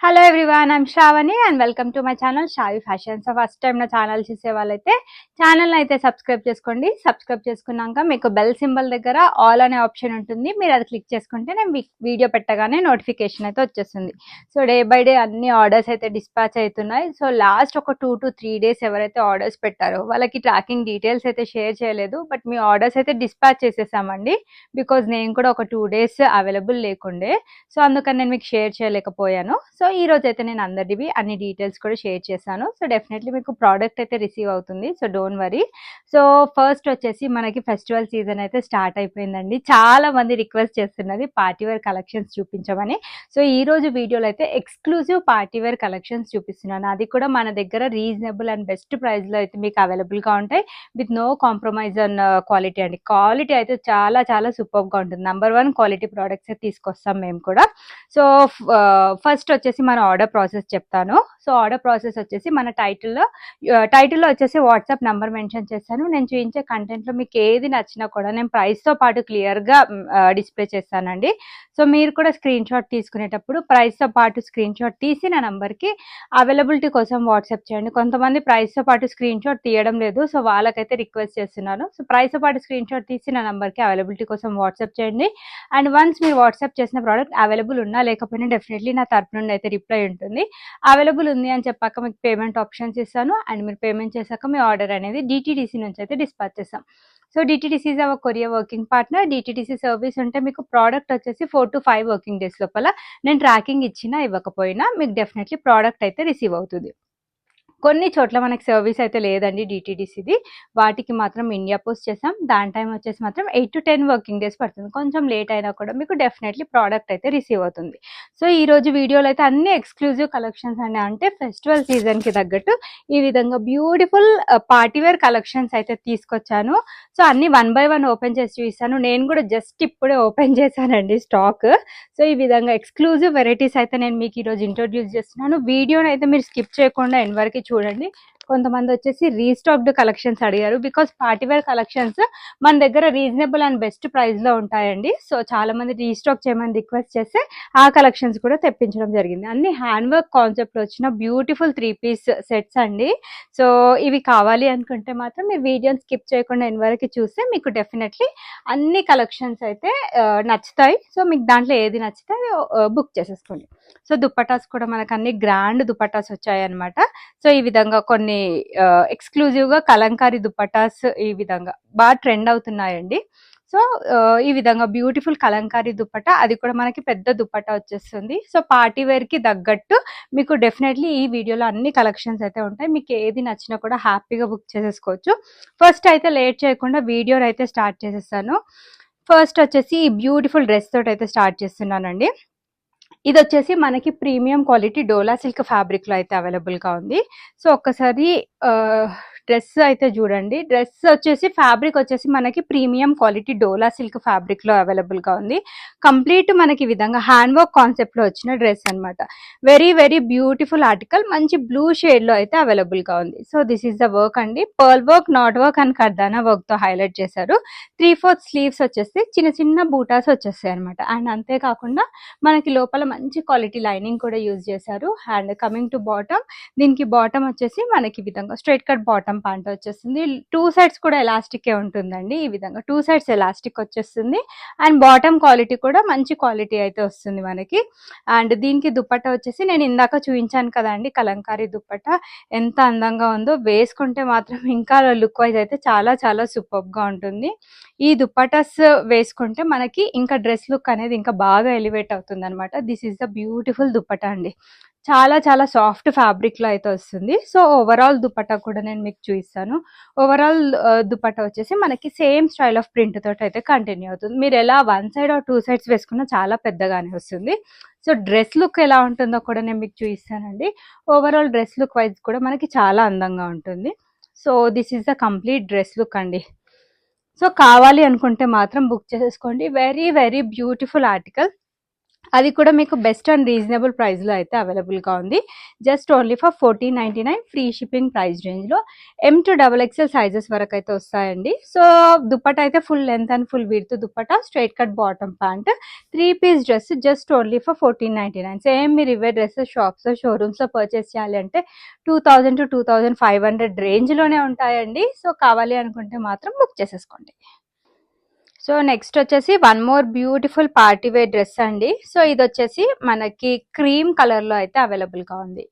Hello everyone, I'm Shravani and welcome to my channel Shavi fashion. So first time నా channel చూసే వాళ్ళైతే channel అయితే subscribe చేసుకోండి. సబ్స్క్రైబ్ చేసుకున్నాక మీకు బెల్ సింబల్ దగ్గర ఆల్ అనే ఆప్షన్ ఉంటుంది. మీరు అది క్లిక్ చేసుకుంటే నేను వీడియో పెట్టగానే నోటిఫికేషన్ అయితే వచ్చేస్తుంది. సో డే బై డే అన్ని ఆర్డర్స్ అయితే డిస్పాచ్ అవుతున్నాయి. సో లాస్ట్ ఒక 2 to 3 డేస్ ఎవరైతే ఆర్డర్స్ పెట్టారో వాళ్ళకి ట్రాకింగ్ డీటెయిల్స్ అయితే షేర్ చేయలేదు. బట్ మీ ఆర్డర్స్ అయితే డిస్పాచ్ చేసేసామండి. బికాజ్ నేను కూడా ఒక 2 డేస్ అవైలబుల్ లేకుండే. సో అందుకని నేను మీకు షేర్ చేయలేకపోయాను. సో ఈ రోజు అయితే నేను అందరివి అన్ని డీటెయిల్స్ కూడా షేర్ చేశాను. సో డెఫినెట్లీ మీకు ప్రోడక్ట్ అయితే రిసీవ్ అవుతుంది. So don't worry. So first వచ్చేసి మనకి ఫెస్టివల్ సీజన్ అయితే స్టార్ట్ అయిపోయిందండి. చాలా మంది రిక్వెస్ట్ చేస్తున్నది పార్టీవేర్ కలెక్షన్స్ చూపించమని. సో ఈ రోజు వీడియోలో అయితే ఎక్స్క్లూజివ్ పార్టీవేర్ కలెక్షన్స్ చూపిస్తున్నాను. అది కూడా మన దగ్గర రీజనబుల్ అండ్ బెస్ట్ ప్రైస్ లో అయితే మీకు అవైలబుల్ గా ఉంటాయి. With no compromise on quality అండి. క్వాలిటీ అయితే చాలా చాలా సూపర్ గా ఉంటుంది. #1 క్వాలిటీ ప్రోడక్ట్స్ తీసుకొస్తాం మేము కూడా. సో ఫస్ట్ వచ్చేసి మన ఆర్డర్ ప్రాసెస్ చెప్తాను. సో ఆర్డర్ ప్రాసెస్ వచ్చేసి మన టైటిల్లో వచ్చేసి వాట్సాప్ నంబర్ మెన్షన్ చేస్తాను. నేను చూపించే కంటెంట్లో మీకు ఏది నచ్చినా కూడా నేను ప్రైస్తో పాటు క్లియర్గా డిస్ప్లే చేస్తానండి. సో మీరు కూడా స్క్రీన్ షాట్ తీసుకునేటప్పుడు ప్రైస్తో పాటు స్క్రీన్ షాట్ తీసి నా నంబర్కి అవైలబిలిటీ కోసం వాట్సాప్ చేయండి. కొంతమంది ప్రైస్తో పాటు స్క్రీన్ షాట్ తీయడం లేదు. సో వాళ్ళకైతే రిక్వెస్ట్ చేస్తున్నాను. సో ప్రైస్తో పాటు స్క్రీన్ షాట్ తీసి నా నంబర్కి అవైలబిలిటీ కోసం వాట్సాప్ చేయండి. అండ్ వన్స్ మీరు వాట్సాప్ చేసిన ప్రోడక్ట్ అవైలబుల్ ఉన్నా లేకపోయినా డెఫినెట్లీ నా తరపు నుండి అయితే రిప్లై ఉంటుంది. అవైలబుల్ ఉంది అని చెప్పాక మీకు పేమెంట్ ఆప్షన్స్ ఇస్తాను. అండ్ మీరు పేమెంట్ చేశాక మీ ఆర్డర్ అనేది డిటీడీసీ నుంచి అయితే డిస్పాచ్ చేస్తాం. So DTDC is our courier working partner. DTDC service ఉంటే మీకు ప్రోడక్ట్ వచ్చేసి 4 to 5 వర్కింగ్ డేస్ లోపల నేను ట్రాకింగ్ ఇచ్చినా ఇవ్వకపోయినా మీకు డెఫినెట్లీ ప్రోడక్ట్ అయితే రిసీవ్ అవుతుంది. కొన్ని చోట్ల మనకి సర్వీస్ అయితే లేదండి డిటీడీసీది. వాటికి మాత్రం ఇండియా పోస్ట్ చేసాం. దాని టైం వచ్చేసి మాత్రం 8 to 10 వర్కింగ్ డేస్ పడుతుంది. కొంచెం లేట్ అయినా కూడా మీకు డెఫినెట్లీ ప్రోడక్ట్ అయితే రిసీవ్ అవుతుంది. సో ఈ రోజు వీడియోలో అయితే అన్ని ఎక్స్క్లూజివ్ కలెక్షన్స్ అని అంటే ఫెస్టివల్ సీజన్కి తగ్గట్టు ఈ విధంగా బ్యూటిఫుల్ పార్టీవేర్ కలెక్షన్స్ అయితే తీసుకొచ్చాను. సో అన్ని 1 by 1 ఓపెన్ చేసి చూపిస్తాను. నేను కూడా జస్ట్ ఇప్పుడే ఓపెన్ చేశానండి స్టాక్. సో ఈ విధంగా ఎక్స్క్లూజివ్ వెరైటీస్ అయితే నేను మీకు ఈరోజు ఇంట్రొడ్యూస్ చేస్తున్నాను. వీడియోని అయితే మీరు స్కిప్ చేయకుండా ఎండ్ వరకు చూడండి. కొంతమంది వచ్చేసి రీస్టాక్డ్ కలెక్షన్స్ అడిగారు. బికాస్ పార్టీవేర్ కలెక్షన్స్ మన దగ్గర రీజనబుల్ అండ్ బెస్ట్ ప్రైస్ లో ఉంటాయండి. సో చాలా మంది రీస్టాక్ చేయమని రిక్వెస్ట్ చేస్తే ఆ కలెక్షన్స్ కూడా తెప్పించడం జరిగింది. అన్ని హ్యాండ్ వర్క్ కాన్సెప్ట్ లో వచ్చిన బ్యూటిఫుల్ 3 piece సెట్స్ అండి. సో ఇవి కావాలి అనుకుంటే మాత్రం మీరు వీడియోని స్కిప్ చేయకుండా ఎండ్ వరకు చూస్తే మీకు డెఫినెట్లీ అన్ని కలెక్షన్స్ అయితే నచ్చుతాయి. సో మీకు దాంట్లో ఏది నచ్చితే బుక్ చేసేసుకోండి. సో దుపట్టాస్ కూడా మనకు అన్ని గ్రాండ్ దుపట్టాస్ వచ్చాయి అనమాట. సో ఈ విధంగా కొన్ని ఎక్స్క్లూజివ్ గా కలంకారీ దుపట్టాస్ ఈ విధంగా బాగా ట్రెండ్ అవుతున్నాయండి. సో ఈ విధంగా బ్యూటిఫుల్ కలంకారీ దుపట్టా, అది కూడా మనకి పెద్ద దుపట్టా వచ్చేస్తుంది. సో పార్టీ వేర్ కి తగ్గట్టు మీకు డెఫినెట్లీ ఈ వీడియోలో అన్ని కలెక్షన్స్ అయితే ఉంటాయి. మీకు ఏది నచ్చినా కూడా హ్యాపీగా బుక్ చేసేసుకోవచ్చు. ఫస్ట్ అయితే లేట్ చేయకుండా వీడియోని అయితే స్టార్ట్ చేసేస్తాను. ఫస్ట్ వచ్చేసి ఈ బ్యూటిఫుల్ డ్రెస్ తోటి అయితే స్టార్ట్ చేస్తున్నానండి. ఇది వచ్చేసి మనకి premium quality dola silk fabric లో అయితే అవైలబుల్ గా ఉంది. సో ఒక్కసారి డ్రెస్ అయితే చూడండి. డ్రెస్ వచ్చేసి ఫ్యాబ్రిక్ వచ్చేసి మనకి premium quality dola silk fabric లో అవైలబుల్ గా ఉంది. కంప్లీట్ మనకి ఈ విధంగా హ్యాండ్ వర్క్ కాన్సెప్ట్ లో వచ్చిన డ్రెస్ అనమాట. Very very beautiful article. మంచి బ్లూ షేడ్ లో అయితే అవైలబుల్ గా ఉంది. So this is the work అండి. Pearl work, knot work and కర్దానా వర్క్ తో హైలైట్ చేశారు. 3/4 స్లీవ్స్ వచ్చేసి చిన్న చిన్న బూటాస్ వచ్చేస్తాయి అనమాట. అండ్ అంతేకాకుండా మనకి లోపల మంచి క్వాలిటీ లైనింగ్ కూడా యూజ్ చేశారు. అండ్ కమింగ్ టు బాటమ్, దీనికి బాటమ్ వచ్చేసి మనకి ఈ విధంగా స్ట్రైట్ కట్ బాటమ్ ప్యాంట్ వచ్చేస్తుంది. 2 sides కూడా ఎలాస్టిక్ ఉంటుందండి. ఈ విధంగా 2 sides ఎలాస్టిక్ వచ్చేస్తుంది. అండ్ బాటమ్ క్వాలిటీ కూడా మంచి క్వాలిటీ అయితే వస్తుంది మనకి. అండ్ దీనికి దుపట్టా వచ్చేసి నేను ఇందాక చూపించాను కదండి కలంకారీ దుపట్టా, ఎంత అందంగా ఉందో. వేసుకుంటే మాత్రం ఇంకా లుక్ వైజ్ అయితే చాలా చాలా సూపర్ గా ఉంటుంది. ఈ దుపట్టాస్ వేసుకుంటే మనకి ఇంకా డ్రెస్ లుక్ అనేది ఇంకా బాగా ఎలివేట్ అవుతుంది అనమాట. This is the beautiful dupatta అండి. చాలా చాలా సాఫ్ట్ ఫ్యాబ్రిక్ లో అయితే వస్తుంది. సో ఓవరాల్ దుపట్టా కూడా నేను మీకు చూపిస్తాను. ఓవరాల్ దుపట్టా వచ్చేసి మనకి సేమ్ స్టైల్ ఆఫ్ ప్రింట్ తోటి అయితే కంటిన్యూ అవుతుంది. మీరు ఎలా 1 side or 2 sides వేసుకున్నా చాలా పెద్దగానే వస్తుంది. సో డ్రెస్ లుక్ ఎలా ఉంటుందో కూడా నేను మీకు చూపిస్తానండి. ఓవరాల్ డ్రెస్ లుక్ వైజ్ కూడా మనకి చాలా అందంగా ఉంటుంది. So this is the complete dress look అండి. సో కావాలి అనుకుంటే మాత్రం బుక్ చేసేసుకోండి. Very very beautiful article. అది కూడా మీకు బెస్ట్ అండ్ రీజనబుల్ ప్రైస్లో అయితే అవైలబుల్గా ఉంది. Just only for 1499 free shipping price రేంజ్లో M to XXL సైజెస్ వరకు అయితే వస్తాయండి. సో దుప్పట అయితే full length and full width dupatta, straight cut bottom pant, 3 piece dress just only for 1499. Same మీరు ఇవే డ్రెస్సెస్ షాప్స్ షోరూమ్స్లో పర్చేస్ చేయాలి అంటే 2000 to 2500 రేంజ్లోనే ఉంటాయండి. సో కావాలి అనుకుంటే మాత్రం బుక్ చేసేసుకోండి. సో నెక్స్ట్ వచ్చేసి one more beautiful party wear dress అండి. సో ఇది వచ్చేసి మనకి క్రీమ్ కలర్ లో అయితే అవైలబుల్ గా ఉంది.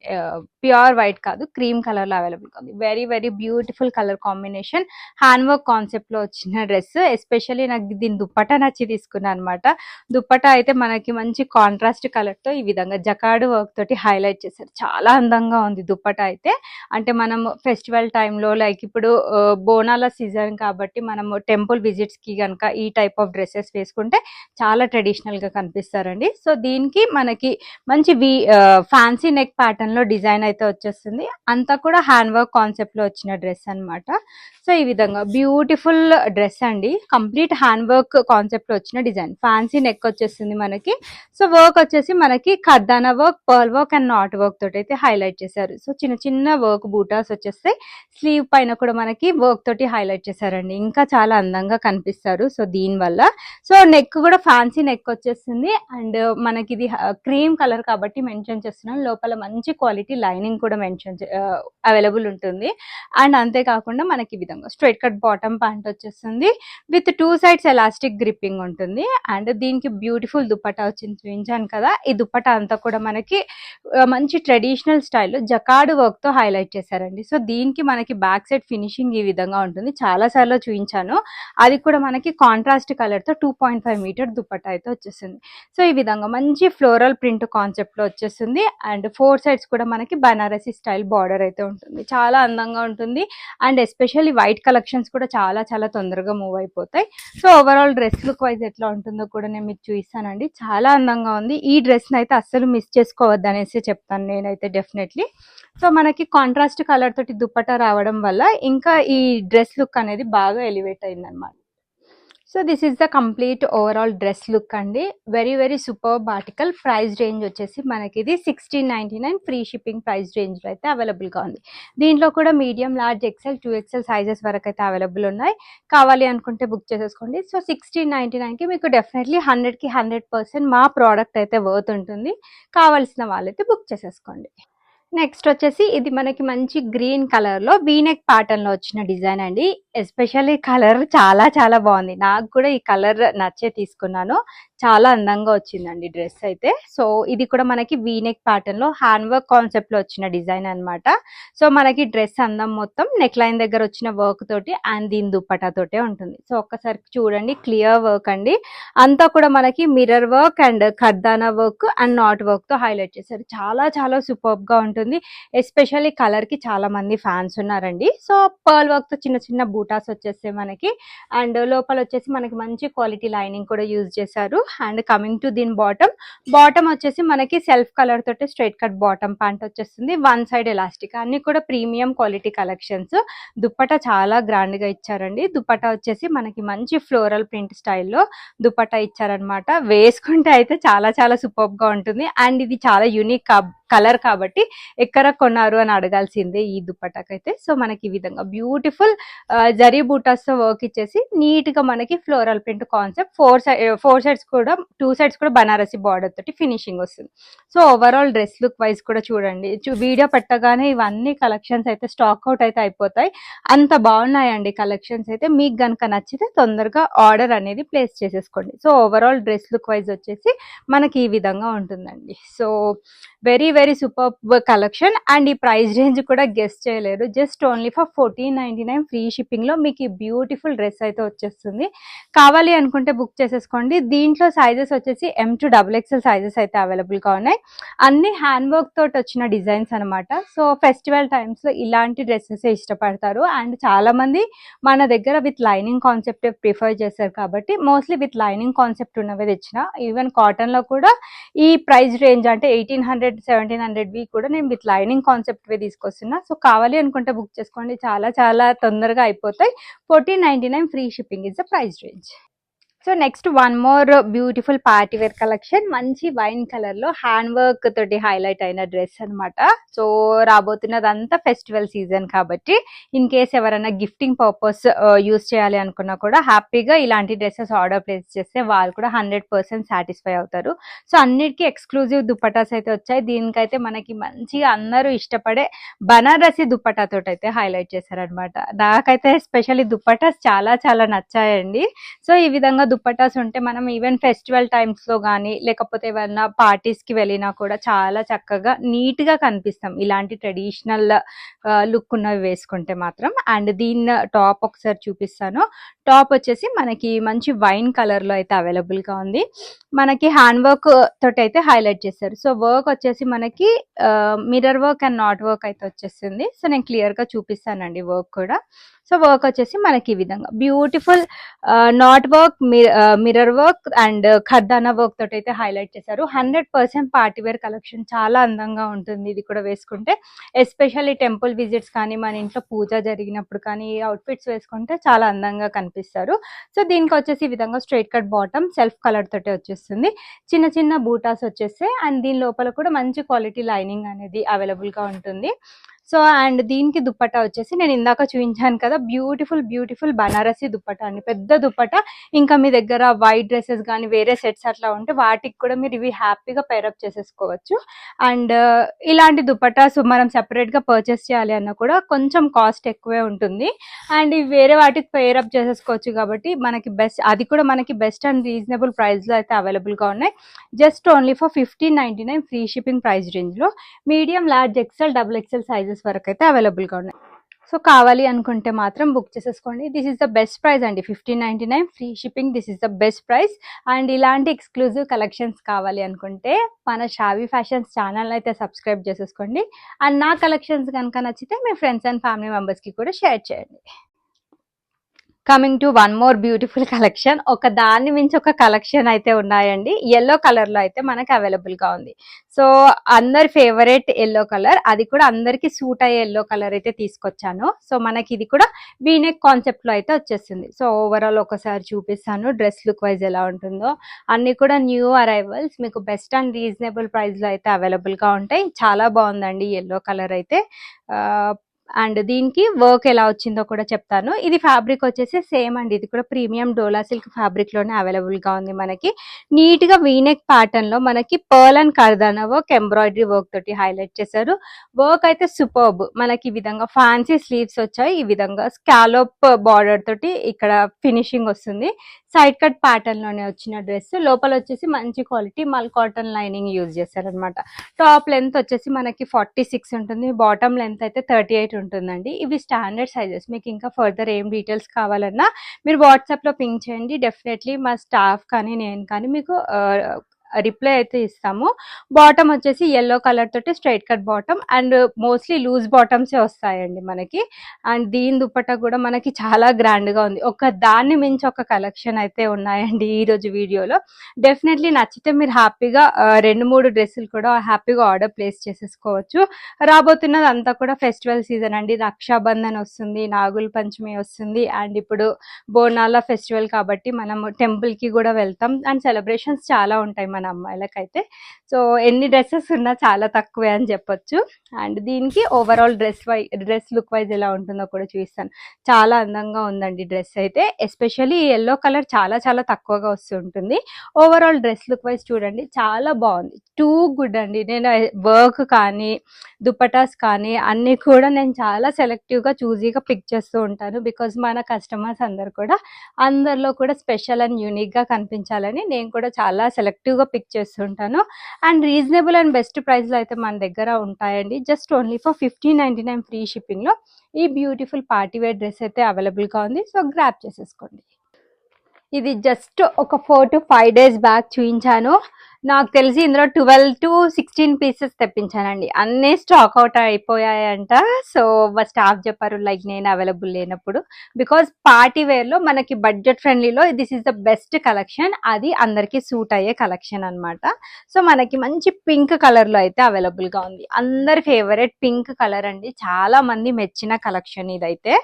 ప్యూర్ వైట్ కాదు, క్రీమ్ కలర్ లో అవైలబుల్ గా ఉంది. Very very beautiful colour combination, hand work concept లో వచ్చిన డ్రెస్. ఎస్పెషల్లీ నాకు దీని దుప్పటా నచ్చి తీసుకున్నాను అనమాట. దుప్పటా అయితే మనకి మంచి కాంట్రాస్ట్ కలర్ తో ఈ విధంగా జకాడు వర్క్ తోటి హైలైట్ చేశారు. చాలా అందంగా ఉంది దుప్పటా అయితే. అంటే మనం ఫెస్టివల్ టైంలో లైక్ ఇప్పుడు బోనాల సీజన్ కాబట్టి మనము టెంపుల్ విజిట్స్ కి కనుక ఈ టైప్ ఆఫ్ డ్రెస్సెస్ వేసుకుంటే చాలా ట్రెడిషనల్ గా కనిపిస్తారండి. సో దీనికి మనకి మంచి ఫ్యాన్సీ నెక్ ప్యాటర్న్ లో డిజైన్ అయితే వచ్చేస్తుంది. అంతా కూడా హ్యాండ్ వర్క్ కాన్సెప్ట్ లో వచ్చిన డ్రెస్ అన్నమాట. సో ఈ విధంగా బ్యూటిఫుల్ డ్రెస్ అండి. కంప్లీట్ హ్యాండ్ వర్క్ కాన్సెప్ట్ లో వచ్చిన డిజైన్, ఫ్యాన్సీ నెక్ వచ్చేస్తుంది మనకి. సో వర్క్ వచ్చేసి మనకి ఖర్దానా work, pearl work and knot work తోటి అయితే హైలైట్ చేశారు. సో చిన్న చిన్న వర్క్ బూటాస్ వచ్చేస్తాయి. స్లీవ్ పైన కూడా మనకి వర్క్ తోటి హైలైట్ చేశారండి. ఇంకా చాలా అందంగా కనిపిస్తారు. సో దీని వల్ల సో నెక్ కూడా ఫ్యాన్సీ నెక్ వచ్చేస్తుంది. అండ్ మనకి ఇది క్రీమ్ కలర్ కాబట్టి మెన్షన్ చేస్తున్నాను. లోపల మంచి క్వాలిటీ లైనింగ్ కూడా మెన్షన్ అవైలబుల్ ఉంటుంది. అండ్ అంతేకాకుండా మనకి ఈ విధంగా స్ట్రైట్ కట్ బాటమ్ ప్యాంట్ వచ్చేస్తుంది విత్ 2 సైడ్స్ ఎలాస్టిక్ గ్రిప్పింగ్ ఉంటుంది. అండ్ దీనికి బ్యూటిఫుల్ దుప్పటా వచ్చింది, చూపించాను కదా. ఈ దుప్పటా అంతా కూడా మనకి మంచి ట్రెడిషనల్ స్టైల్లో జకాడు వర్క్ తో హైలైట్ చేశారండి. సో దీనికి మనకి బ్యాక్ సైడ్ ఫినిషింగ్ ఈ విధంగా ఉంటుంది. చాలా సార్లు చూపించాను. అది కూడా మనకి కాంట్రాస్ట్ కలర్ తో 2.5 మీటర్ దుప్పటా అయితే వచ్చేస్తుంది. సో ఈ విధంగా మంచి ఫ్లోరల్ ప్రింట్ కాన్సెప్ట్ లో వచ్చేస్తుంది. అండ్ 4 సైడ్స్ కూడా మనకి బనారసి స్టైల్ బార్డర్ అయితే ఉంటుంది. చాలా అందంగా ఉంటుంది. అండ్ ఎస్పెషల్లీ వైట్ కలెక్షన్స్ కూడా చాలా చాలా తొందరగా మూవ్ అయిపోతాయి. So overall dress look wise ఎట్లా ఉంటుందో కూడా నేను మీకు చూపిస్తానండి. చాలా అందంగా ఉంది. ఈ డ్రెస్ అయితే అస్సలు మిస్ చేసుకోవద్దు అనేసి చెప్తాను నేనైతే డెఫినెట్లీ. సో మనకి కాంట్రాస్ట్ కలర్ తోటి దుప్పటా రావడం వల్ల ఇంకా ఈ డ్రెస్ లుక్ అనేది బాగా ఎలివేట్ అయింది అనమాట. So this is the complete overall dress look అండి. Very very superb article. Price range వచ్చేసి మనకి ఇది 1699 ఫ్రీ షిప్పింగ్ ప్రైస్ రేంజ్లో అయితే అవైలబుల్గా ఉంది. దీంట్లో కూడా medium, large, XL, 2XL sizes వరకు అయితే అవైలబుల్ ఉన్నాయి. కావాలి అనుకుంటే బుక్ చేసేసుకోండి. సో 1699కి మీకు డెఫినెట్లీ 100కి 100% మా ప్రోడక్ట్ అయితే వర్త్ ఉంటుంది. కావాల్సిన వాళ్ళైతే బుక్ చేసేసుకోండి. నెక్స్ట్ వచ్చేసి ఇది మనకి మంచి గ్రీన్ కలర్ లో వీనెక్ ప్యాటర్న్ లో వచ్చిన డిజైన్ అండి. ఎస్పెషల్లీ కలర్ చాలా చాలా బాగుంది. నాకు కూడా ఈ కలర్ నచ్చే తీసుకున్నాను. చాలా అందంగా వచ్చిందండి డ్రెస్ అయితే. సో ఇది కూడా మనకి వీనెక్ ప్యాటర్న్ లో హ్యాండ్ వర్క్ కాన్సెప్ట్ లో వచ్చిన డిజైన్ అనమాట. సో మనకి డ్రెస్ అందం మొత్తం నెక్ లైన్ దగ్గర వచ్చిన వర్క్ తోటి అండ్ దీని దుప్పటా తోటే ఉంటుంది. సో ఒక్కసారి చూడండి, క్లియర్ వర్క్ అండి. అంతా కూడా మనకి మిర్రర్ వర్క్ అండ్ ఖర్దానా వర్క్ అండ్ నాట్ వర్క్ తో హైలైట్ చేశారు. చాలా చాలా సూపర్బ్ గా ఉంటుంది. ఎస్పెషల్లీ కలర్ కి చాలా మంది ఫ్యాన్స్ ఉన్నారండి. సో పర్ల్ వర్క్ తో చిన్న చిన్న బూటాస్ వచ్చేస్తాయి మనకి. అండ్ లోపల వచ్చేసి మనకి మంచి క్వాలిటీ లైనింగ్ కూడా యూజ్ చేశారు. అండ్ కమింగ్ టు దీని బాటమ్ వచ్చేసి మనకి సెల్ఫ్ కలర్ తోటి స్ట్రైట్ కట్ బాటమ్ ప్యాంట్ వచ్చేస్తుంది. 1 సైడ్ ఎలాస్టిక్, అన్ని కూడా ప్రీమియం క్వాలిటీ కలెక్షన్స్. దుప్పటా చాలా గ్రాండ్ గా ఇచ్చారండి. దుప్పటా వచ్చేసి మనకి మంచి ఫ్లోరల్ ప్రింట్ స్టైల్లో దుప్పటా ఇచ్చారనమాట. వేసుకుంటే అయితే చాలా చాలా సూపర్బ్ గా ఉంటుంది. అండ్ ఇది చాలా యూనిక్ కలర్ కాబట్టి ఎక్కడ కొన్నారు అని అడగాల్సిందే ఈ దుప్పటాకైతే. సో మనకి ఈ విధంగా బ్యూటిఫుల్ జరీ బూటాస్ తో వర్క్ ఇచ్చేసి నీట్ గా మనకి ఫ్లోరల్ ప్రింట్ కాన్సెప్ట్, 4 సైడ్స్ కూడా 2 సైడ్స్ కూడా బనారసి బార్డర్ తోటి ఫినిషింగ్ వస్తుంది. So overall dress look wise కూడా చూడండి. వీడియో పెట్టగానే ఇవన్నీ కలెక్షన్స్ అయితే స్టాక్ అవుట్ అయితే అయిపోతాయి. అంత బాగున్నాయండి కలెక్షన్స్ అయితే. మీకు గనుక నచ్చితే తొందరగా ఆర్డర్ అనేది ప్లేస్ చేసేసుకోండి. So overall dress look wise వచ్చేసి మనకి ఈ విధంగా ఉంటుందండి. So very very super collection. And ఈ ప్రైస్ రేంజ్ కూడా గెస్ట్ చేయలేరు. Just only for 1499 free shipping లో మీకు ఈ బ్యూటిఫుల్ డ్రెస్ అయితే వచ్చేస్తుంది. కావాలి అనుకుంటే బుక్ చేసేసుకోండి. దీంట్లో సైజెస్ వచ్చేసి M to XXL సైజెస్ అయితే అవైలబుల్ గా ఉన్నాయి. అన్ని హ్యాండ్ వర్క్ తోటి వచ్చిన డిజైన్స్ అనమాట. సో ఫెస్టివల్ టైమ్స్ లో ఇలాంటి డ్రెస్సెస్ ఇష్టపడతారు. అండ్ చాలా మంది మన దగ్గర విత్ లైనింగ్ కాన్సెప్ట్ ప్రిఫర్ చేస్తారు కాబట్టి మోస్ట్లీ విత్ లైనింగ్ కాన్సెప్ట్ ఉన్నవే తెచ్చిన. ఈవెన్ కాటన్ లో కూడా ఈ ప్రైస్ రేంజ్ అంటే 1800 1700 కూడా నేను విత్ లైనింగ్ కాన్సెప్ట్ వే తీసుకొస్తున్నా. సో కావాలి అనుకుంటే బుక్ చేసుకోండి. చాలా చాలా తొందరగా అయిపోతాయి. 1499 free shipping is the price range. So next one more beautiful party wear collection, మంచి వైన్ కలర్ లో హ్యాండ్ వర్క్ తోటి హైలైట్ అయిన డ్రెస్ అనమాట. సో రాబోతున్నదంతా ఫెస్టివల్ సీజన్ కాబట్టి ఇన్ కేస్ ఎవరైనా గిఫ్టింగ్ పర్పస్ యూస్ చేయాలి అనుకున్నా కూడా హ్యాపీగా ఇలాంటి డ్రెస్సెస్ ఆర్డర్ ప్లేస్ చేస్తే వాళ్ళు కూడా 100% సాటిస్ఫై అవుతారు. సో అన్నిటికీ ఎక్స్క్లూజివ్ దుపటాస్ అయితే వచ్చాయి. దీనికైతే మనకి మంచిగా అందరూ ఇష్టపడే బనారసి దుపట్టా తోటి అయితే హైలైట్ చేశారనమాట. నాకైతే ఎస్పెషల్లీ దుపటాస్ చాలా చాలా నచ్చాయండి. సో ఈ విధంగా దుపట్టాస్ ఉంటే మనం ఈవెన్ ఫెస్టివల్ టైమ్స్ లో కానీ లేకపోతే ఏమైనా పార్టీస్ కి వెళ్ళినా కూడా చాలా చక్కగా నీట్ గా కనిపిస్తాం ఇలాంటి ట్రెడిషనల్ లుక్ ఉన్నవి వేసుకుంటే మాత్రం. అండ్ దీని టాప్ ఒకసారి చూపిస్తాను. టాప్ వచ్చేసి మనకి మంచి వైన్ కలర్ లో అయితే అవైలబుల్ గా ఉంది. మనకి హ్యాండ్ వర్క్ తోటి అయితే హైలైట్ చేశారు. సో వర్క్ వచ్చేసి మనకి mirror work and knot work అయితే వచ్చేసింది. సో నేను క్లియర్ గా చూపిస్తానండి వర్క్ కూడా. సో వర్క్ వచ్చేసి మనకి ఈ విధంగా beautiful knot work, mirror work and ఖర్దానా వర్క్ తోటి అయితే హైలైట్ చేశారు. 100% పార్టీ వేర్ కలెక్షన్, చాలా అందంగా ఉంటుంది ఇది కూడా వేసుకుంటే. ఎస్పెషల్లీ టెంపుల్ విజిట్స్ కానీ మన ఇంట్లో పూజ జరిగినప్పుడు కానీ ఈ అవుట్ఫిట్స్ వేసుకుంటే చాలా అందంగా కనిపిస్తారు. సో దీనికి వచ్చేసి ఈ విధంగా straight cut bottom self colour తోటి వచ్చేస్తుంది. చిన్న చిన్న బూటాస్ వచ్చేస్తాయి అండ్ దీని లోపల కూడా మంచి క్వాలిటీ లైనింగ్ అనేది అవైలబుల్ గా ఉంటుంది. సో అండ్ దీనికి దుప్పట్టా వచ్చేసి నేను ఇందాక చూపించాను కదా, బ్యూటిఫుల్ బనారసి దుప్పట్టా అండి, పెద్ద దుప్పట్టా. ఇంకా మీ దగ్గర వైట్ డ్రెస్సెస్ కానీ వేరే సెట్స్ అట్లా ఉంటే వాటికి కూడా మీరు ఇవి హ్యాపీగా పేరప్ చేసేసుకోవచ్చు. అండ్ ఇలాంటి దుప్పట్టాస్ మనం సెపరేట్ గా పర్చేస్ చేయాలి అన్నా కూడా కొంచెం కాస్ట్ ఎక్కువే ఉంటుంది. అండ్ ఇవి వేరే వాటికి పేరప్ చేసేసుకోవచ్చు కాబట్టి మనకి బెస్ట్, అది కూడా మనకి బెస్ట్ అండ్ రీజనబుల్ ప్రైస్ లో అయితే అవైలబుల్ గా ఉన్నాయి. Just only for 1599 free shipping price range లో medium, large, XL, double XL sizes వరకు అయితే అవైలబుల్ గా ఉన్నాయి. సో కావాలి అనుకుంటే మాత్రం బుక్ చేసేసుకోండి. This is the best price అండి, 1599 free shipping. This is the best price. And ఇలాంటి ఎక్స్క్లూజివ్ కలెక్షన్స్ కావాలి అనుకుంటే మన షావీ ఫ్యాషన్స్ ఛానల్ అయితే సబ్స్క్రైబ్ చేసేసుకోండి. అండ్ నా కలెక్షన్స్ కనుక నచ్చితే మీ ఫ్రెండ్స్ అండ్ ఫ్యామిలీ మెంబర్స్ కి కూడా షేర్ చేయండి. Coming to one more beautiful collection, ఒక దాన్ని మించి ఒక కలెక్షన్ అయితే ఉన్నాయండి. ఎల్లో కలర్ లో అయితే మనకి అవైలబుల్ గా ఉంది. సో అందరి ఫేవరెట్ ఎల్లో కలర్, అది కూడా అందరికి సూట్ అయ్యే ఎల్లో కలర్ అయితే తీసుకొచ్చాను. సో మనకి ఇది కూడా వీనెక్ కాన్సెప్ట్ లో అయితే వచ్చేసింది. సో ఓవరాల్ ఒకసారి చూపిస్తాను డ్రెస్ లుక్ వైజ్ ఎలా ఉంటుందో. అన్ని కూడా న్యూ అరైవల్స్, మీకు బెస్ట్ అండ్ రీజనబుల్ ప్రైస్ లో అయితే అవైలబుల్ గా ఉంటాయి. చాలా బాగుందండి ఎల్లో కలర్ అయితే. అండ్ దీనికి వర్క్ ఎలా వచ్చిందో కూడా చెప్తాను. ఇది ఫ్యాబ్రిక్ వచ్చేసి సేమ్ అండి, ఇది కూడా ప్రీమియం డోలా సిల్క్ ఫ్యాబ్రిక్ లోనే అవైలబుల్ గా ఉంది. మనకి నీట్ గా వీనెక్ ప్యాటర్న్ లో మనకి పర్ల్ అండ్ కర్దానా వర్క్, ఎంబ్రాయిడరీ వర్క్ తోటి హైలైట్ చేశారు. వర్క్ అయితే సూపర్బ్. మనకి ఈ విధంగా ఫ్యాన్సీ స్లీవ్స్ వచ్చాయి. ఈ విధంగా స్కాలోప్ బార్డర్ తోటి ఇక్కడ ఫినిషింగ్ వస్తుంది. సైడ్ కట్ ప్యాటర్న్ లోనే వచ్చిన డ్రెస్. లోపల వచ్చేసి మంచి క్వాలిటీ మల్ కాటన్ లైనింగ్ యూజ్ చేశారనమాట. టాప్ లెంత్ వచ్చేసి మనకి 46 ఉంటుంది, బాటమ్ లెంత్ అయితే 38 ఉంటుందండి. ఇవి స్టాండర్డ్ సైజెస్. మీకు ఇంకా ఫర్దర్ ఏం డీటెయిల్స్ కావాలన్నా మీరు వాట్సాప్ లో పింక్ చేయండి. డెఫినెట్లీ మా స్టాఫ్ కానీ నేను కానీ మీకు రిప్లై అయితే ఇస్తాము. బాటమ్ వచ్చేసి ఎల్లో కలర్ తోటి straight cut bottom and mostly loose బాటమ్సే వస్తాయండి మనకి. అండ్ దీని దుపట్టా కూడా మనకి చాలా గ్రాండ్ గా ఉంది. ఒక దాన్ని మించి ఒక కలెక్షన్ అయితే ఉన్నాయండి ఈ రోజు వీడియోలో. డెఫినెట్లీ నచ్చితే మీరు హ్యాపీగా 2-3 డ్రెస్సులు కూడా హ్యాపీగా ఆర్డర్ ప్లేస్ చేసేసుకోవచ్చు. రాబోతున్నది అంతా కూడా ఫెస్టివల్ సీజన్ అండి. రక్షాబంధన్ వస్తుంది, నాగుల పంచమి వస్తుంది అండ్ ఇప్పుడు బోనాల ఫెస్టివల్ కాబట్టి మనం టెంపుల్ కి కూడా వెళ్తాం అండ్ సెలబ్రేషన్స్ చాలా ఉంటాయి మన అమ్మాయిలకైతే. సో ఎన్ని డ్రెస్సెస్ ఉన్నా చాలా తక్కువే అని చెప్పొచ్చు. అండ్ దీనికి ఓవరాల్ డ్రెస్ లుక్ వైజ్ ఎలా ఉంటుందో కూడా చూపిస్తాను. చాలా అందంగా ఉందండి డ్రెస్ అయితే. ఎస్పెషల్లీ ఎల్లో కలర్ చాలా చాలా తక్కువగా వస్తుంటుంది. ఓవరాల్ డ్రెస్ లుక్ వైజ్ చూడండి, చాలా బాగుంది. టూ గుడ్ అండి. నేను వర్క్ కానీ దుపటాస్ కానీ అన్ని కూడా నేను చాలా సెలెక్టివ్ గా చూజీగా పిక్ చేస్తూ ఉంటాను. బికాజ్ మన కస్టమర్స్ అందరిలో కూడా స్పెషల్ అండ్ యూనిక్ గా కనిపించాలని నేను కూడా చాలా సెలెక్టివ్ గా పిక్ చేస్తుంటాను. And reasonable and best price లో అయితే మన దగ్గర ఉంటాయండి. Just only for 1599 free shipping లో ఈ బ్యూటిఫుల్ పార్టీ వేర్ డ్రెస్ అయితే అవైలబుల్ గా ఉంది. సో గ్రాప్ చేసేసుకోండి. ఇది జస్ట్ ఒక 4 to 5 days బ్యాక్ చూపించాను. నాకు తెలిసి ఇందులో 12 to 16 పీసెస్ తెప్పించానండి. అన్నీ స్టాక్ అవుట్ అయిపోయాయంట. సో మా స్టాఫ్ చెప్పారు లైక్ నేను అవైలబుల్ లేనప్పుడు. బికాజ్ పార్టీ వేర్లో మనకి బడ్జెట్ ఫ్రెండ్లీలో this is the best collection. అది అందరికీ సూట్ అయ్యే కలెక్షన్ అనమాట. సో మనకి మంచి పింక్ కలర్లో అయితే అవైలబుల్గా ఉంది. అందరి ఫేవరెట్ పింక్ కలర్ అండి. చాలా మంది మెచ్చిన కలెక్షన్ ఇదైతే.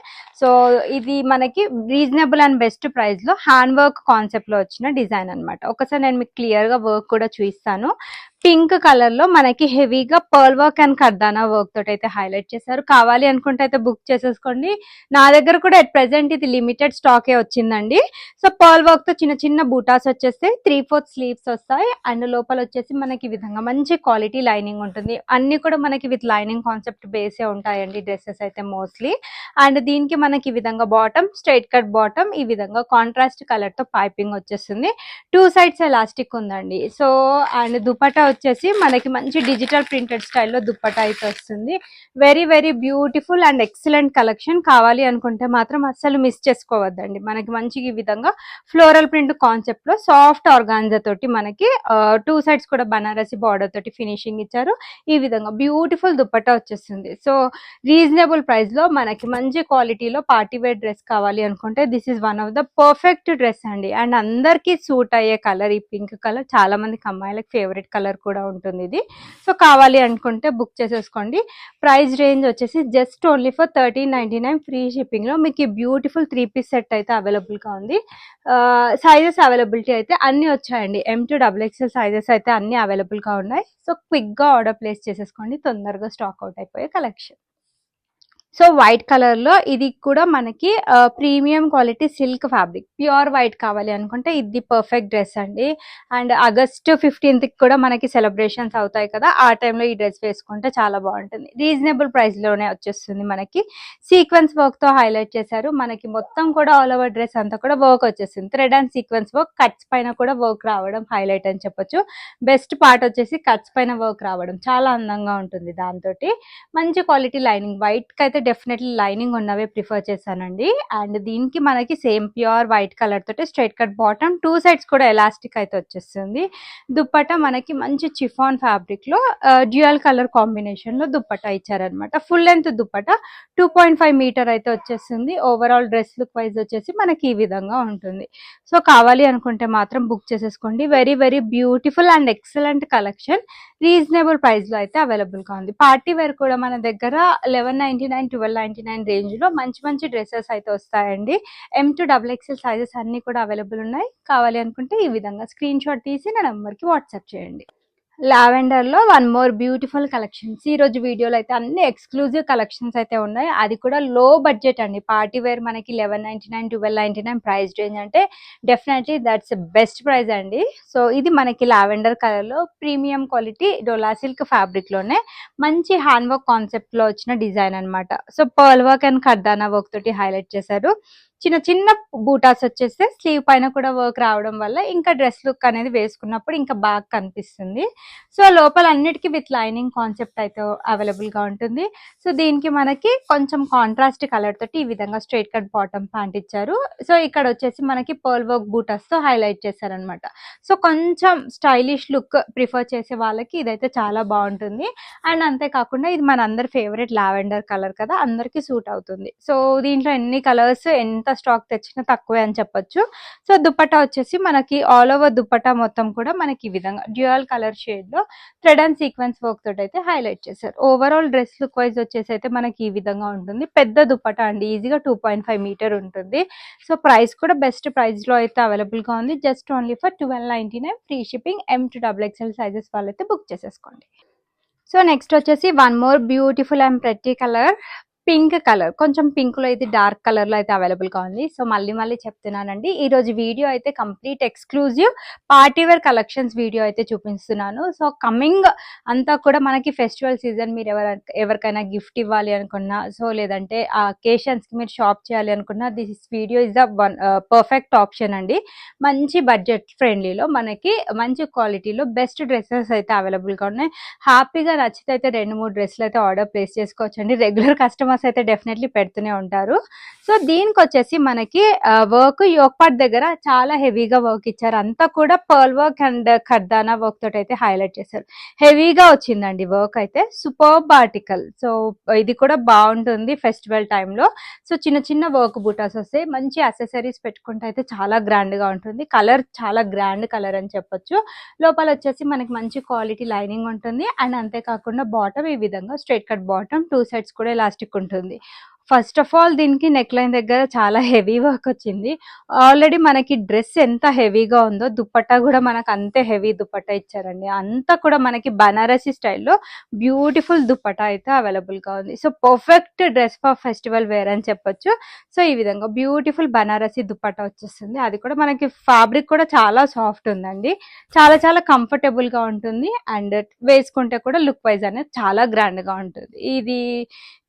సో ఇది మనకి రీజనబుల్ అండ్ బెస్ట్ ప్రైస్లో హ్యాండ్ వర్క్ కాన్సెప్ట్లో వచ్చిన డిజైన్ అనమాట. ఒకసారి నేను మీకు క్లియర్గా వర్క్ కూడా చూపిస్తాను. పింక్ కలర్ లో మనకి హెవీగా పర్ల్ వర్క్ అండ్ కర్దానా వర్క్ తోటి అయితే హైలైట్ చేశారు. కావాలి అనుకుంటే అయితే బుక్ చేసేసుకోండి. నా దగ్గర కూడా అట్ ప్రెసెంట్ ఇది లిమిటెడ్ స్టాకే వచ్చిందండి. సో పర్ల్ వర్క్ తో చిన్న చిన్న బూటాస్ వచ్చేస్తాయి, 3/4 స్లీవ్స్ వస్తాయి అండ్ లోపల వచ్చేసి మనకి ఈ విధంగా మంచి క్వాలిటీ లైనింగ్ ఉంటుంది. అన్ని కూడా మనకి విత్ లైనింగ్ కాన్సెప్ట్ బేసే ఉంటాయండి డ్రెస్సెస్ అయితే మోస్ట్లీ. అండ్ దీనికి మనకి ఈ విధంగా బాటమ్ స్ట్రైట్ కట్ బాటమ్, ఈ విధంగా కాంట్రాస్ట్ కలర్ తో పైపింగ్ వచ్చేస్తుంది. 2 సైడ్స్ ఎలాస్టిక్ ఉందండి. సో అండ్ దుపట్టా వచ్చేసి మనకి మంచి డిజిటల్ ప్రింటెడ్ స్టైల్లో దుపట్టా అయితే వస్తుంది. Very very beautiful and excellent collection. కావాలి అనుకుంటే మాత్రం అస్సలు మిస్ చేసుకోవద్దండి. మనకి మంచి ఈ విధంగా ఫ్లోరల్ ప్రింట్ కాన్సెప్ట్ లో సాఫ్ట్ ఆర్గాన్జా తోటి మనకి 2 సైడ్స్ కూడా బనారసి బార్డర్ తోటి ఫినిషింగ్ ఇచ్చారు. ఈ విధంగా బ్యూటిఫుల్ దుపట్టా వచ్చేస్తుంది. సో రీజనబుల్ ప్రైస్ లో మనకి మంచి క్వాలిటీలో పార్టీ వేర్ డ్రెస్ కావాలి అనుకుంటే this is one of the perfect dress అండి. అండ్ అందరికీ సూట్ అయ్యే కలర్ ఈ పింక్ కలర్. చాలా మందికి అమ్మాయిలకు ఫేవరెట్ కలర్ కూడా ఉంటుంది ఇది. సో కావాలి అనుకుంటే బుక్ చేసేసుకోండి. ప్రైస్ రేంజ్ వచ్చేసి just only for 1399 free shipping లో మీకు ఈ బ్యూటిఫుల్ 3 పీస్ సెట్ అయితే అవైలబుల్ గా ఉంది. సైజెస్ అవైలబిలిటీ అయితే అన్ని వచ్చాయండి. M to XXL సైజెస్ అయితే అన్ని అవైలబుల్ గా ఉన్నాయి. సో క్విక్ గా ఆర్డర్ ప్లేస్ చేసేసుకోండి. తొందరగా స్టాక్ అవుట్ అయిపోయే కలెక్షన్. సో వైట్ కలర్ లో ఇది కూడా మనకి premium quality silk fabric, pure white కావాలి అనుకుంటే ఇది పర్ఫెక్ట్ డ్రెస్ అండి. అండ్ ఆగస్ట్ 15th కూడా మనకి సెలబ్రేషన్స్ అవుతాయి కదా, ఆ టైంలో ఈ డ్రెస్ వేసుకుంటే చాలా బాగుంటుంది. రీజనబుల్ ప్రైస్ లోనే వచ్చేస్తుంది. మనకి సీక్వెన్స్ వర్క్ తో హైలైట్ చేశారు. మనకి మొత్తం కూడా ఆల్ ఓవర్ డ్రెస్ అంతా కూడా వర్క్ వచ్చేస్తుంది. Thread and sequence work, cuts పైన కూడా వర్క్ రావడం హైలైట్ అని చెప్పొచ్చు. బెస్ట్ పార్ట్ వచ్చేసి కట్స్ పైన వర్క్ రావడం చాలా అందంగా ఉంటుంది. దాంతో మంచి క్వాలిటీ లైనింగ్, వైట్ కి అయితే డెఫినెట్లీ లైనింగ్ ఉన్నవే ప్రిఫర్ చేశానండి. అండ్ దీనికి మనకి సేమ్ ప్యూర్ వైట్ కలర్ తోటి స్ట్రైట్ కట్ బాటమ్, 2 సైడ్స్ కూడా ఎలాస్టిక్ అయితే వచ్చేస్తుంది. దుప్పట్టా మనకి మంచి చిఫాన్ ఫ్యాబ్రిక్ లో డ్యూయల్ కలర్ కాంబినేషన్ లో దుప్పట్టా ఇచ్చారనమాట. ఫుల్ లెంత్ దుప్పట్టా 2.5 మీటర్ అయితే వచ్చేస్తుంది. ఓవరాల్ డ్రెస్ లుక్ వైజ్ వచ్చేసి మనకి ఈ విధంగా ఉంటుంది. సో కావాలి అనుకుంటే మాత్రం బుక్ చేసేసుకోండి. Very very beautiful and excellent collection. Reasonable price లో అయితే అవైలబుల్ గా ఉంది. పార్టీ వేర్ కూడా మన దగ్గర 1199 1299 రేంజ్ లో మంచి మంచి డ్రెస్సెస్ అయితే వస్తాయండి. M to XXL సైజెస్ అన్ని కూడా అవైలబుల్ ఉన్నాయి. కావాలి అనుకుంటే ఈ విధంగా స్క్రీన్ షాట్ తీసి నా నెంబర్కి వాట్సాప్ చేయండి. లావెండర్ లో వన్ మోర్ బ్యూటిఫుల్ కలెక్షన్స్. ఈ రోజు వీడియోలో అయితే అన్ని ఎక్స్క్లూజివ్ కలెక్షన్స్ అయితే ఉన్నాయి. అది కూడా లో బడ్జెట్ అండి. పార్టీ వేర్ మనకి 1199 1299 ప్రైస్ రేంజ్ అంటే డెఫినెట్లీ దట్స్ బెస్ట్ ప్రైస్ అండి. సో ఇది మనకి లావెండర్ కలర్ లో premium quality dola silk fabric లోనే మంచి హ్యాండ్ వర్క్ కాన్సెప్ట్ లో వచ్చిన డిజైన్ అనమాట. సో పర్ల్ వర్క్ అండ్ కర్దానా వర్క్ తోటి హైలైట్ చేశారు. చిన్న చిన్న బూటాస్ వచ్చేస్తే స్లీవ్ పైన కూడా వర్క్ రావడం వల్ల ఇంకా డ్రెస్ లుక్ అనేది వేసుకున్నప్పుడు ఇంకా బాగా కనిపిస్తుంది. సో లోపల అన్నిటికీ విత్ లైనింగ్ కాన్సెప్ట్ అయితే అవైలబుల్ గా ఉంటుంది. సో దీనికి మనకి కొంచెం కాంట్రాస్ట్ కలర్ తోటి ఈ విధంగా స్ట్రైట్ కట్ బాటమ్ ప్యాంట్ ఇచ్చారు. సో ఇక్కడ వచ్చేసి మనకి పర్ల్ వర్క్ బూటాస్ తో హైలైట్ చేశారనమాట. సో కొంచెం స్టైలిష్ లుక్ ప్రిఫర్ చేసే వాళ్ళకి ఇదైతే చాలా బాగుంటుంది. అండ్ అంతేకాకుండా ఇది మన అందరి ఫేవరెట్ లావెండర్ కలర్ కదా, అందరికి సూట్ అవుతుంది. సో దీంట్లో ఎన్ని కలర్స్ ఎంత స్టాక్ తెచ్చినా తక్కువే అని చెప్పొచ్చు. సో దుపట్టా వచ్చేసి మనకి ఆల్ ఓవర్ దుపట్టా మొత్తం కూడా మనకి ఈ విధంగా డ్యూయల్ కలర్ షేడ్ లో థ్రెడ్ అండ్ సీక్వెన్స్ వర్క్ తోటి అయితే హైలైట్ చేశారు. ఓవరాల్ డ్రెస్ లుక్ వైజ్ వచ్చేసి అయితే మనకి ఈ విధంగా ఉంటుంది. పెద్ద దుపట్టా అండి, ఈజీగా 2.5 మీటర్ ఉంటుంది. సో ప్రైస్ కూడా బెస్ట్ ప్రైస్ లో అయితే అవైలబుల్ గా ఉంది. Just only for 1299 free shipping. M to XXL sizes వాళ్ళైతే బుక్ చేసేసుకోండి. సో నెక్స్ట్ వచ్చేసి one more beautiful and pretty colour, pink colour. కొంచెం పింక్ లో అయితే డార్క్ కలర్ లో అయితే అవైలబుల్ గా ఉంది. సో మళ్ళీ చెప్తున్నానండి, ఈ రోజు వీడియో అయితే complete exclusive party wear collections video అయితే చూపిస్తున్నాను. సో కమింగ్ అంతా కూడా మనకి ఫెస్టివల్ సీజన్, మీరు ఎవరికైనా గిఫ్ట్ ఇవ్వాలి అనుకున్నా, సో లేదంటే ఆ అకేషన్స్ కి మీరు షాప్ చేయాలి అనుకున్నా, this video is the one perfect option అండి. మంచి బడ్జెట్ ఫ్రెండ్లీలో మనకి మంచి క్వాలిటీలో బెస్ట్ డ్రెస్సెస్ అయితే అవైలబుల్ గా ఉన్నాయి. హ్యాపీగా నచ్చితే అయితే 2-3 డ్రెస్సులు అయితే ఆర్డర్ ప్లేస్ చేసుకోవచ్చండి. రెగ్యులర్ కస్టమర్స్ కస్టమర్స్ అయితే డెఫినెట్లీ పెడుతూనే ఉంటారు. సో దీనికి వచ్చేసి మనకి వర్క్ యోక్ పార్ట్ దగ్గర చాలా హెవీగా వర్క్ ఇచ్చారు. అంతా కూడా పర్ల్ వర్క్ అండ్ ఖర్దానా వర్క్ తోటి అయితే హైలైట్ చేశారు. హెవీగా వచ్చిందండి వర్క్ అయితే. Superb article. సో ఇది కూడా బాగుంటుంది ఫెస్టివల్ టైంలో. సో చిన్న చిన్న వర్క్ బూటాస్ వస్తాయి. మంచి అసెసరీస్ పెట్టుకుంటే అయితే చాలా గ్రాండ్ గా ఉంటుంది. కలర్ చాలా గ్రాండ్ కలర్ అని చెప్పొచ్చు. లోపల వచ్చేసి మనకి మంచి క్వాలిటీ లైనింగ్ ఉంటుంది. అండ్ అంతేకాకుండా బాటమ్ ఈ విధంగా స్ట్రైట్ కట్ బాటమ్, 2 సైడ్స్ కూడా ఎలాస్టిక్ ఉంటుంది. ఫస్ట్ ఆఫ్ ఆల్ దీనికి నెక్ లైన్ దగ్గర చాలా హెవీ వర్క్ వచ్చింది. ఆల్రెడీ మనకి డ్రెస్ ఎంత హెవీగా ఉందో దుప్పట్టా కూడా మనకు అంతే హెవీ దుప్పట్టా ఇచ్చారండి. అంతా కూడా మనకి బనారసి స్టైల్లో బ్యూటిఫుల్ దుప్పట్టా అయితే అవైలబుల్ గా ఉంది. So perfect dress for festival wear అని చెప్పొచ్చు. సో ఈ విధంగా బ్యూటిఫుల్ బనారసి దుప్పట్టా వచ్చేస్తుంది. అది కూడా మనకి ఫ్యాబ్రిక్ కూడా చాలా సాఫ్ట్ ఉందండి. చాలా చాలా కంఫర్టబుల్ గా ఉంటుంది. అండ్ వేసుకుంటే కూడా లుక్ వైజ్ అనేది చాలా గ్రాండ్ గా ఉంటుంది. ఇది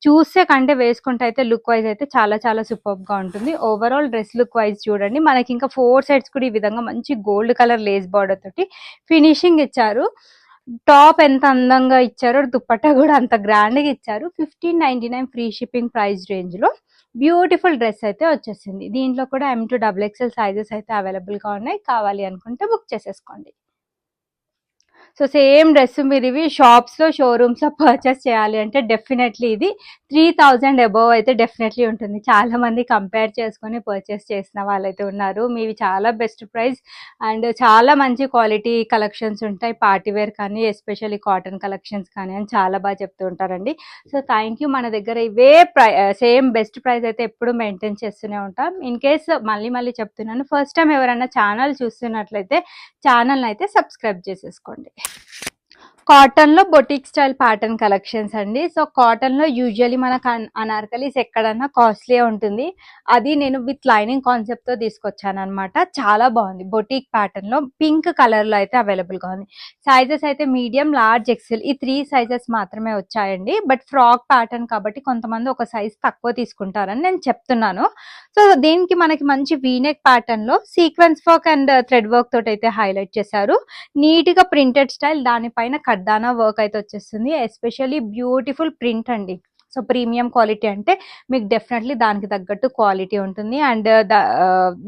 చూసే కంటే వేసుకుంటే అయితే లుక్ వైజ్ అయితే చాలా చాలా సూపర్ గా ఉంటుంది. ఓవరాల్ డ్రెస్ లుక్ వైజ్ చూడండి. మనకి ఇంకా 4 సైడ్స్ కూడా ఈ విధంగా మంచి గోల్డ్ కలర్ లేస్ బార్డర్ తోటి ఫినిషింగ్ ఇచ్చారు. టాప్ ఎంత అందంగా ఇచ్చారో దుప్పట్టా కూడా అంత గ్రాండ్ గా ఇచ్చారు. 1599 ఫ్రీ షిప్పింగ్ ప్రైస్ రేంజ్ లో బ్యూటిఫుల్ డ్రెస్ అయితే వచ్చేసింది. దీంట్లో కూడా M2XXL సైజెస్ అయితే అవైలబుల్ గా ఉన్నాయి. కావాలి అనుకుంటే బుక్ చేసేసుకోండి. సో సేమ్ డ్రెస్ మీరు ఇవి షాప్స్ లో షోరూమ్స్ లో పర్చేస్ చేయాలి అంటే డెఫినెట్లీ ఇది 3000 అబోవ్ అయితే డెఫినెట్లీ ఉంటుంది. చాలా మంది కంపేర్ చేసుకొని పర్చేస్ చేసిన వాళ్ళైతే ఉన్నారు. మీవి చాలా బెస్ట్ ప్రైస్ అండ్ చాలా మంచి క్వాలిటీ కలెక్షన్స్ ఉంటాయి. పార్టీ వేర్ కానీ ఎస్పెషల్లీ కాటన్ కలెక్షన్స్ కానీ అని చాలా బాగా చెప్తూ ఉంటారండి. So thank you. మన దగ్గర ఇవే సేమ్ బెస్ట్ ప్రైస్ అయితే ఎప్పుడు మెయింటైన్ చేస్తూనే ఉంటాం. ఇన్ కేస్ మళ్ళీ చెప్తున్నాను, ఫస్ట్ టైం ఎవరైనా ఛానల్ చూస్తున్నట్లయితే ఛానల్ అయితే సబ్స్క్రైబ్ చేసేసుకోండి. కాటన్ లో బొటిక్ స్టైల్ ప్యాటర్న్ కలెక్షన్స్ అండి. సో కాటన్ లో యూజువల్లీ మనకు అనార్కలీస్ ఎక్కడన్నా కాస్ట్లీ ఉంటుంది. అది నేను విత్ లైనింగ్ కాన్సెప్ట్ తో తీసుకొచ్చాను అనమాట. చాలా బాగుంది. బొటిక్ ప్యాటర్న్ లో పింక్ కలర్ లో అయితే అవైలబుల్ గా ఉంది. సైజెస్ అయితే మీడియం, లార్జ్, ఎక్సెల్ ఈ 3 సైజెస్ మాత్రమే వచ్చాయండి. బట్ ఫ్రాక్ ప్యాటర్న్ కాబట్టి కొంతమంది ఒక సైజ్ తక్కువ తీసుకుంటారని నేను చెప్తున్నాను. సో దీనికి మనకి మంచి వీనెక్ ప్యాటర్న్ లో sequence work and thread work తోటి అయితే హైలైట్ చేశారు. నీట్ గా ప్రింటెడ్ స్టైల్, దానిపైన ఖర్దానా వర్క్ అయితే వచ్చేస్తుంది. ఎస్పెషల్లీ బ్యూటిఫుల్ ప్రింట్ అండి. సో ప్రీమియం క్వాలిటీ అంటే మీకు డెఫినెట్లీ దానికి తగ్గట్టు క్వాలిటీ ఉంటుంది. అండ్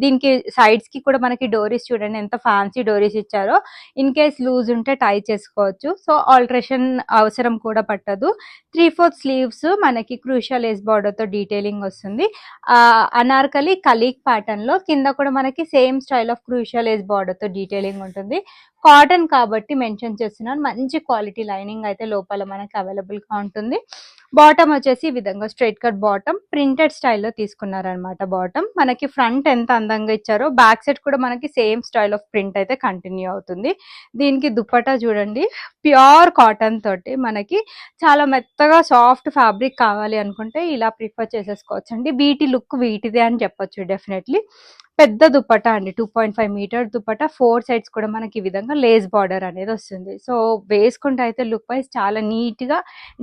దీనికి సైడ్స్ కి కూడా మనకి డోరీస్ చూడండి ఎంత ఫ్యాన్సీ డోరీస్ ఇచ్చారో. ఇన్ కేస్ లూజ్ ఉంటే టై చేసుకోవచ్చు. సో ఆల్టరేషన్ అవసరం కూడా పట్టదు. 3/4 స్లీవ్స్ మనకి క్రూషియల్ లేస్ బార్డర్ తో డీటెయిలింగ్ వస్తుంది. అనార్కలి కలీక్ ప్యాటర్న్ లో కింద కూడా మనకి same style of crucial lace border తో డీటెయిలింగ్ ఉంటుంది. కాటన్ కాబట్టి మెన్షన్ చేస్తున్నాను. మంచి క్వాలిటీ లైనింగ్ అయితే లోపల మనకి అవైలబుల్ గా ఉంటుంది. బాటమ్ వచ్చేసి ఈ విధంగా స్ట్రైట్ కట్ బాటమ్ ప్రింటెడ్ స్టైల్లో తీసుకున్నారనమాట. బాటమ్ మనకి ఫ్రంట్ ఎంత అందంగా ఇచ్చారో బ్యాక్ సైడ్ కూడా మనకి సేమ్ స్టైల్ ఆఫ్ ప్రింట్ అయితే కంటిన్యూ అవుతుంది. దీనికి దుప్పటా చూడండి, ప్యూర్ కాటన్ తోటి మనకి చాలా మెత్తగా సాఫ్ట్ ఫ్యాబ్రిక్ కావాలి అనుకుంటే ఇలా ప్రిఫర్ చేసేసుకోవచ్చు అండి. వీటి లుక్ వీటిదే అని చెప్పొచ్చు డెఫినెట్లీ. పెద్ద దుప్పటా అండి, 2.5 మీటర్ దుప్పటా. 4 సైడ్స్ కూడా మనకి ఈ విధంగా లేస్ బార్డర్ అనేది వస్తుంది. సో వేసుకుంటే అయితే లుక్ వైజ్ చాలా నీట్ గా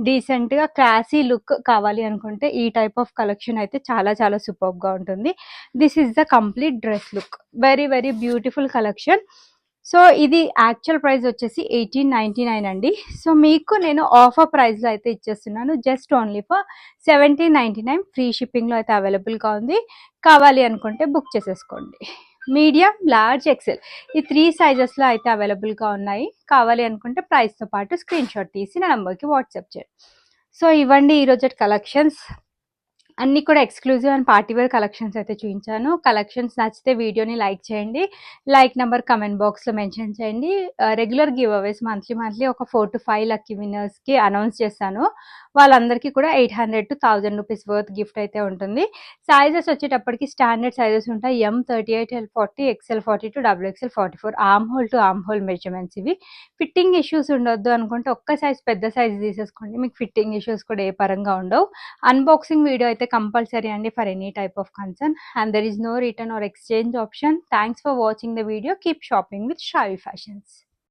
డీసెంట్ గా క్లాసీ లుక్ కావాలి అనుకుంటే ఈ టైప్ ఆఫ్ కలెక్షన్ అయితే చాలా చాలా సూపర్ గా ఉంటుంది. This is the complete dress look. Very very beautiful collection. So ఇది యాక్చువల్ ప్రైస్ వచ్చేసి 1899 అండి. సో మీకు నేను ఆఫర్ ప్రైస్ లో అయితే ఇచ్చేస్తున్నాను. Just only for 1799 free shipping లో అయితే అవైలబుల్ గా ఉంది. కావాలి అనుకుంటే బుక్ చేసేసుకోండి. మీడియం, లార్జ్, ఎక్సెల్ ఈ 3 సైజెస్ లో అయితే అవైలబుల్ గా ఉన్నాయి. కావాలి అనుకుంటే ప్రైస్ తో పాటు స్క్రీన్ షాట్ తీసి నా నంబర్కి వాట్సాప్ చేయండి. సో ఇవ్వండి ఈరోజు కలెక్షన్స్. అన్ని కూడా exclusive and party wear collections అయితే చూపించాను. కలెక్షన్స్ నచ్చితే వీడియోని లైక్ చేయండి. లైక్ నెంబర్ కమెంట్ బాక్స్ లో మెన్షన్ చేయండి. రెగ్యులర్ గివ్ అవేస్ మంత్లీ ఒక 4 to 5 లక్కీ విన్నర్స్ కి అనౌన్స్ చేశాను. వాళ్ళందరికీ కూడా 800 to 1000 రూపీస్ వర్త్ గిఫ్ట్ అయితే ఉంటుంది. సైజెస్ వచ్చేటప్పటికి స్టాండర్డ్ సైజెస్ ఉంటాయి. M38, L40, XL40 to XXL 44 arm whole to arm whole measurements. ఇవి ఫిట్టింగ్ ఇష్యూస్ ఉండొద్దు అనుకుంటే ఒక్క సైజ్ పెద్ద సైజ్ తీసేసుకోండి. మీకు ఫిట్టింగ్ ఇష్యూస్ కూడా ఏ పరంగా ఉండవు. అన్బాక్సింగ్ వీడియో అయితే compulsory and for any type of concern, and there is no return or exchange option. Thanks for watching the video. Keep shopping with Shavi Fashions.